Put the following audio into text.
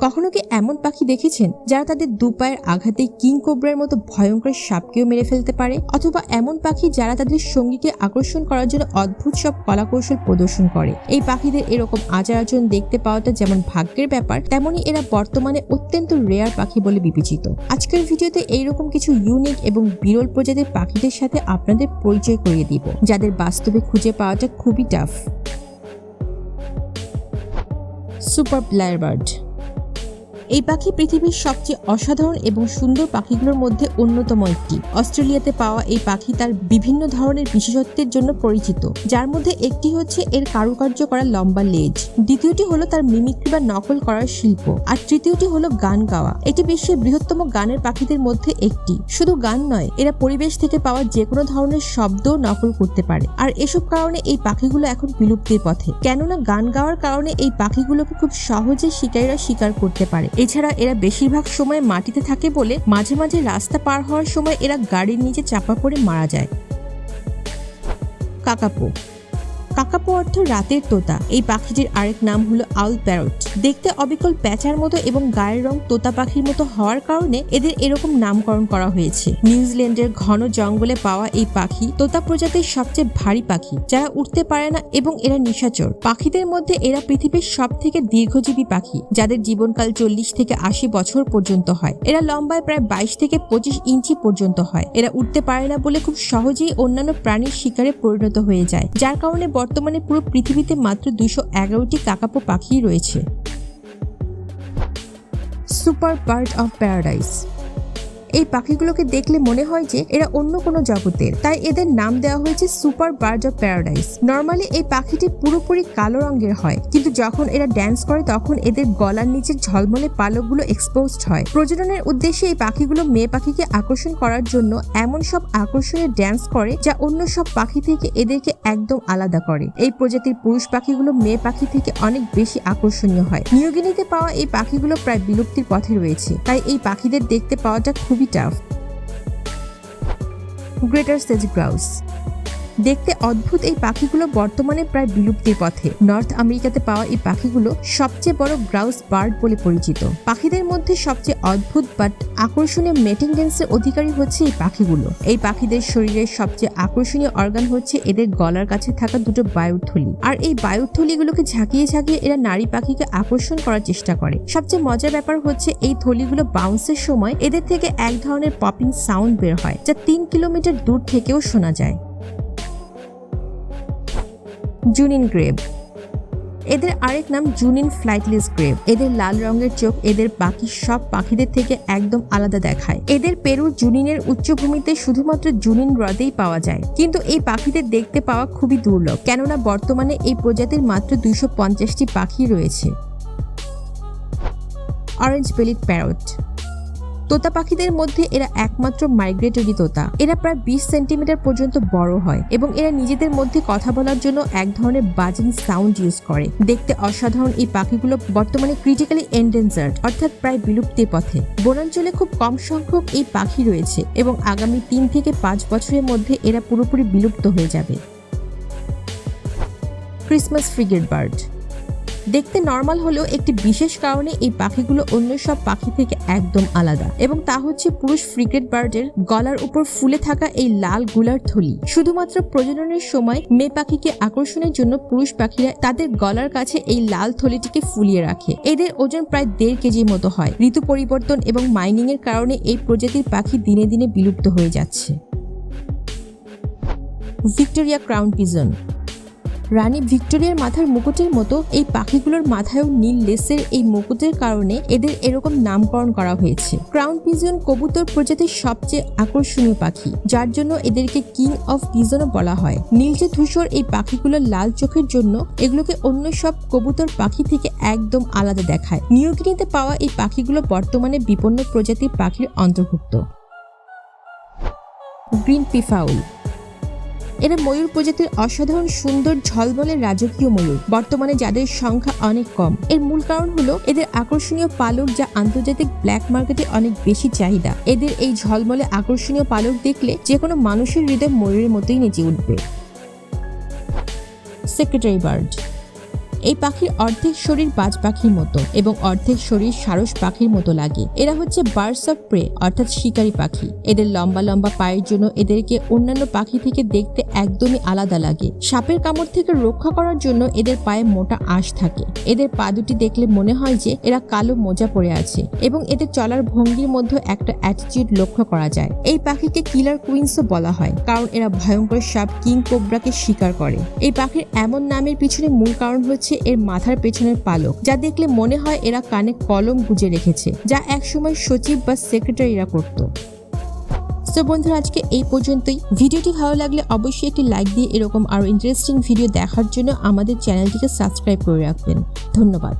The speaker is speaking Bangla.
কখনো কি এমন পাখি দেখেছেন যারা তাদের দুপায়ের আঘাতে কিং কোবরার মতো ভয়ঙ্কর সাপকেও মেরে ফেলতে পারে, অথবা এমন পাখি যারা তাদের সঙ্গীকে আকর্ষণ করার জন্য অদ্ভুত সব কলাকৌশল প্রদর্শন করে? এই পাখিদের এরকম আচার আচরণ দেখতে পাওয়াটা যেমন ভাগ্যের ব্যাপার, তেমনি এরা বর্তমানে অত্যন্ত রেয়ার পাখি বলে বিবেচিত। আজকের ভিডিওতে এইরকম কিছু ইউনিক এবং বিরল প্রজাতির পাখিদের সাথে আপনাদের পরিচয় করিয়ে দিব, যাদের বাস্তবে খুঁজে পাওয়াটা খুবই টাফ। সুপার লাইরবার্ড। এই পাখি পৃথিবীর সবচেয়ে অসাধারণ এবং সুন্দর পাখিগুলোর মধ্যে অন্যতম একটি। অস্ট্রেলিয়াতে পাওয়া এই পাখি তার বিভিন্ন ধরনের বিশেষত্বের জন্য পরিচিত, যার মধ্যে একটি হচ্ছে এর কারুকার্য করা লম্বা লেজ, দ্বিতীয়টি হলো তার মিমিক্রি বা নকল করার শিল্প, আর তৃতীয়টি হলো গান গাওয়া। এটি বিশ্বের বৃহত্তম গানের পাখিদের মধ্যে একটি। শুধু গান নয়, এরা পরিবেশ থেকে পাওয়া যে কোনো ধরনের শব্দও নকল করতে পারে, আর এসব কারণে এই পাখিগুলো এখন বিলুপ্তির পথে। কেননা গান গাওয়ার কারণে এই পাখিগুলোকে খুব সহজে শিকারীরা শিকার করতে পারে। এছাড়া এরা বেশিরভাগ সময় মাটিতে থাকে বলে মাঝে মাঝে রাস্তা পার হওয়ার সময় এরা গাড়ির নিচে চাপা পড়ে মারা যায়। কাকাপো। কাকাপো অর্থ রাতের তোতা। এই পাখিটির আরেক নাম হলো আউল প্যারট। দেখতে অবিকল প্যাঁচার মতো এবং গায়ের রং তোতা পাখির মতো হওয়ার কারণে এদের এরকম নামকরণ করা হয়েছে। নিউজিল্যান্ডের ঘন জঙ্গলে পাওয়া এই পাখি তোতা প্রজাতির সবচেয়ে ভারী পাখি, যারা উঠতে পারে না এবং এরা নিশাচর। পাখিদের মধ্যে এরা পৃথিবীর সব থেকে দীর্ঘজীবী পাখি, যাদের জীবনকাল 40 থেকে 80 বছর পর্যন্ত হয়। এরা লম্বায় প্রায় 22 থেকে 25 ইঞ্চি পর্যন্ত হয়। এরা উঠতে পারে না বলে খুব সহজেই অন্যান্য প্রাণীর শিকারে পরিণত হয়ে যায়, যার কারণে বর্তমানে পুরো পৃথিবীতে মাত্র 211টি কাকাপো পাখি রয়েছে। Super bird of paradise. এই পাখিগুলোকে দেখলে মনে হয় যে এরা অন্য কোনো জগতের, তাই এদের নাম দেওয়া হয়েছে super bird of paradise. Normally এই পাখিটি পুরোপুরি কালো রঙের হয়, কিন্তু যখন এরা ড্যান্স করে তখন এদের গলার নিচের ঝলমলে পালকগুলো এক্সপোজড হয়। প্রজননের উদ্দেশ্যে এই পাখিগুলো মেয়ে পাখিকে আকর্ষণ করার জন্য এমন সব আকর্ষণীয় ড্যান্স করে যা অন্য সব পাখি থেকে এদেরকে একদম আলাদা করে। এই প্রজাতির পুরুষ পাখিগুলো মেয়ে পাখি থেকে অনেক বেশি আকর্ষণীয় হয়। নিউগিনিতে পাওয়া এই পাখিগুলো প্রায় বিলুপ্তির পথে রয়েছে, তাই এই পাখিদের দেখতে পাওয়াটা খুবই টাফ। গ্রেটার সেজ-গ্রাউস। দেখতে অদ্ভুত এই পাখিগুলো বর্তমানে প্রায় বিলুপ্তির পথে। নর্থ আমেরিকাতে পাওয়া এই পাখিগুলো সবচেয়ে বড় গ্রাউস বার্ড বলে পরিচিত। পাখিদের মধ্যে সবচেয়ে অদ্ভুত বাট আকর্ষণীয় মেটিং ড্যান্সের অধিকারী হচ্ছে এই পাখিগুলো। এই পাখিদের শরীরের সবচেয়ে আকর্ষণীয় অর্গান হচ্ছে এদের গলার কাছে থাকা দুটো বায়ুর থলি, আর এই বায়ুর থলিগুলোকে ঝাঁকিয়ে ঝাঁকিয়ে এরা নারী পাখিকে আকর্ষণ করার চেষ্টা করে। সবচেয়ে মজার ব্যাপার হচ্ছে এই থলিগুলো বাউন্সের সময় এদের থেকে এক ধরনের পপিং সাউন্ড বের হয়, যা 3 কিলোমিটার দূর থেকেও শোনা যায়। জুনিন গ্রেব। এদের আরেক নাম জুনিন ফ্লাইটলেস গ্রেব। এদের লাল রঙের চোখ এদের বাকি সব পাখিদের থেকে একদম আলাদা দেখায়। এদের পেরুর জুনিনের উচ্চভূমিতে শুধুমাত্র জুনিন হ্রদেই পাওয়া যায়, কিন্তু এই পাখিদের দেখতে পাওয়া খুবই দুর্লভ, কেননা বর্তমানে এই প্রজাতির মাত্র 250টি পাখি রয়েছে। Orange-bellied parrot. তোতা পাখিদের মধ্যে এরা একমাত্র মাইগ্রেটরি তোতা। এরা প্রায় 20 সেন্টিমিটার পর্যন্ত বড় হয় এবং এরা নিজেদের মধ্যে কথা বলার জন্য এক ধরনের বাজিং সাউন্ড ইউজ করে। দেখতে অসাধারণ এই পাখিগুলো বর্তমানে ক্রিটিক্যালি এন্ডেঞ্জার্ড, অর্থাৎ প্রায় বিলুপ্তির পথে। বনাঞ্চলে খুব কম সংখ্যক এই পাখি রয়েছে এবং আগামী 3 থেকে 5 বছরের মধ্যে এরা পুরোপুরি বিলুপ্ত হয়ে যাবে। ক্রিসমাস ফ্রিগেটবার্ড। দেখতে নর্মাল হলেও একটি বিশেষ কারণে এই পাখিগুলো অন্য সব পাখি থেকে একদম আলাদা, এবং তা হচ্ছে পুরুষ ফ্রিগেট বার্ডের গলার উপর ফুলে থাকা এই লাল গুলার থলি। শুধুমাত্র প্রজননের সময় মেয়ে পাখিকে আকর্ষণের জন্য পুরুষ পাখিরা তাদের গলার কাছে এই লাল থলিটিকে ফুলিয়ে রাখে। এদের ওজন প্রায় 1.5 কেজির মতো হয়। ঋতু পরিবর্তন এবং মাইনিং এর কারণে এই প্রজাতির পাখি দিনে দিনে বিলুপ্ত হয়ে যাচ্ছে। Victoria crown pigeon. রানী ভিক্টোরিয়ার মাথার মুকুটের মতো এই পাখিগুলোর মাথায়ও নীল লেসের এই মুকুটের কারণে এদের এরকম নামকরণ করা হয়েছে। ক্রাউন পিজন কবুতর প্রজাতির সবচেয়ে আকর্ষণীয় পাখি, যার জন্য এদেরকে কিং অফ পিজনও বলা হয়। নীলচে ধূসর এই পাখিগুলোর লাল চোখের জন্য এগুলোকে অন্য সব কবুতর পাখি থেকে একদম আলাদা দেখায়। নিউগিনিতে পাওয়া এই পাখিগুলো বর্তমানে বিপন্ন প্রজাতির পাখির অন্তর্ভুক্ত। Green peafowl. এরা ময়ূর প্রজাতির অসাধারণ সুন্দর ঝলমলে রাজকীয় ময়ূর, বর্তমানে যাদের সংখ্যা অনেক কম। এর মূল কারণ হলো এদের আকর্ষণীয় পালক, যা আন্তর্জাতিক ব্ল্যাক মার্কেটে অনেক বেশি চাহিদা। এদের এই ঝলমলে আকর্ষণীয় পালক দেখলে যে কোনো মানুষের হৃদয় ময়ূরের মতোই নেচে উঠবে। Secretary bird. এই পাখির অর্ধেক শরীর বাজ পাখির মতো এবং অর্ধেক শরীর সারস পাখির মতো লাগে। এরা হচ্ছে বার্ডস অফ প্রে অর্থাৎ শিকারী পাখি। এদের লম্বা লম্বা পায়ের জন্য এদেরকে অন্যান্য পাখি থেকে দেখতে একদমই আলাদা লাগে। সাপের কামড় থেকে রক্ষা করার জন্য এদের পায়ে মোটা আঁশ থাকে। এদের পা দুটি দেখলে মনে হয় যে এরা কালো মোজা পরে আছে এবং এদের চলার ভঙ্গির মধ্যে একটা অ্যাটিটিউড লক্ষ্য করা যায়। এই পাখিকে কিলার কুইন্সও বলা হয়, কারণ এরা ভয়ঙ্কর সাপ কিং কোবরাকে শিকার করে। এই পাখির এমন নামের পিছনে মূল কারণ হচ্ছে এর মাথার পেছনের পালক, যা দেখলে মনে হয় এরা কানে কলম গুজে রেখেছে, যা একসময় সচিব বা সেক্রেটারিরা করত। তো বন্ধুরা, আজকে এই পর্যন্তই। ভিডিওটি ভালো লাগলে অবশ্যই একটি লাইক দিয়ে এরকম আরো ইন্টারেস্টিং ভিডিও দেখার জন্য আমাদের চ্যানেলটিকে সাবস্ক্রাইব করে রাখবেন। ধন্যবাদ।